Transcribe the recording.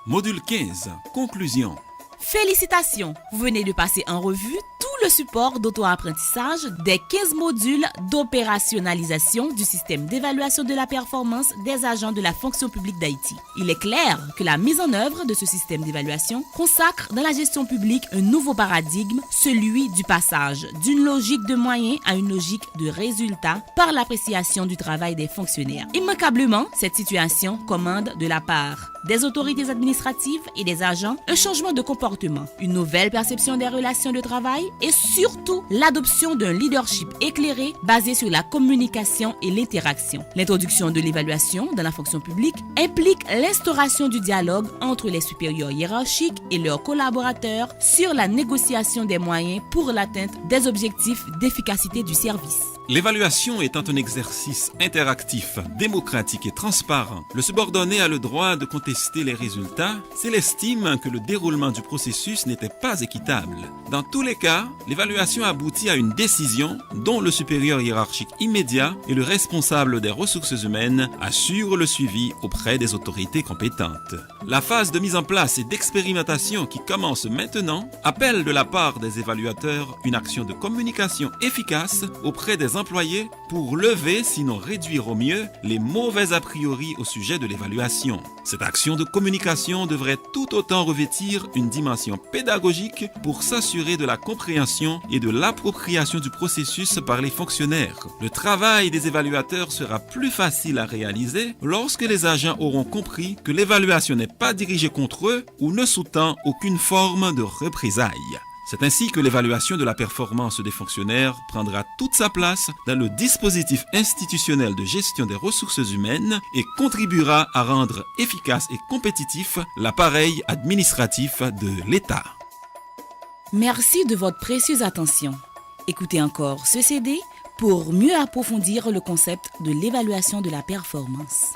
Module 15. Conclusion. Félicitations! Vous venez de passer en revue tout le support d'auto-apprentissage des 15 modules d'opérationnalisation du système d'évaluation de la performance des agents de la fonction publique d'Haïti. Il est clair que la mise en œuvre de ce système d'évaluation consacre dans la gestion publique un nouveau paradigme, celui du passage d'une logique de moyens à une logique de résultats par l'appréciation du travail des fonctionnaires. Immanquablement, cette situation commande de la part des autorités administratives et des agents un changement de comportement, une nouvelle perception des relations de travail et surtout l'adoption d'un leadership éclairé basé sur la communication et l'interaction. L'introduction de l'évaluation dans la fonction publique implique l'instauration du dialogue entre les supérieurs hiérarchiques et leurs collaborateurs sur la négociation des moyens pour l'atteinte des objectifs d'efficacité du service. L'évaluation étant un exercice interactif, démocratique et transparent, le subordonné a le droit de contester les résultats s'il estime que le déroulement du processus n'était pas équitable. Dans tous les cas, l'évaluation aboutit à une décision dont le supérieur hiérarchique immédiat et le responsable des ressources humaines assurent le suivi auprès des autorités compétentes. La phase de mise en place et d'expérimentation qui commence maintenant appelle de la part des évaluateurs une action de communication efficace auprès des employés pour lever, sinon réduire au mieux, les mauvais a priori au sujet de l'évaluation. Cette action de communication devrait tout autant revêtir une dimension pédagogique pour s'assurer de la compréhension et de l'appropriation du processus par les fonctionnaires. Le travail des évaluateurs sera plus facile à réaliser lorsque les agents auront compris que l'évaluation n'est pas dirigée contre eux ou ne sous-tend aucune forme de représailles. C'est ainsi que l'évaluation de la performance des fonctionnaires prendra toute sa place dans le dispositif institutionnel de gestion des ressources humaines et contribuera à rendre efficace et compétitif l'appareil administratif de l'État. Merci de votre précieuse attention. Écoutez encore ce CD pour mieux approfondir le concept de l'évaluation de la performance.